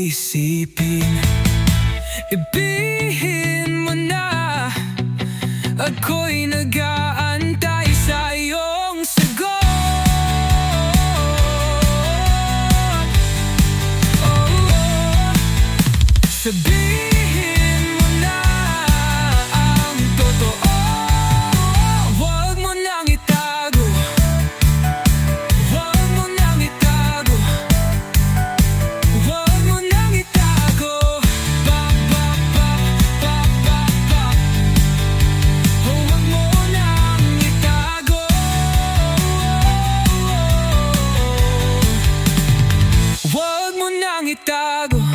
isipin. Ibihin mo na, ako'y nag-aantay sa iyong sagot. Sabihin mo na ang totoo, huwag mo nang itago. Huwag mo nang itago. Huwag mo nang itago. Huwag mo nang itago. Huwag mo nang itago.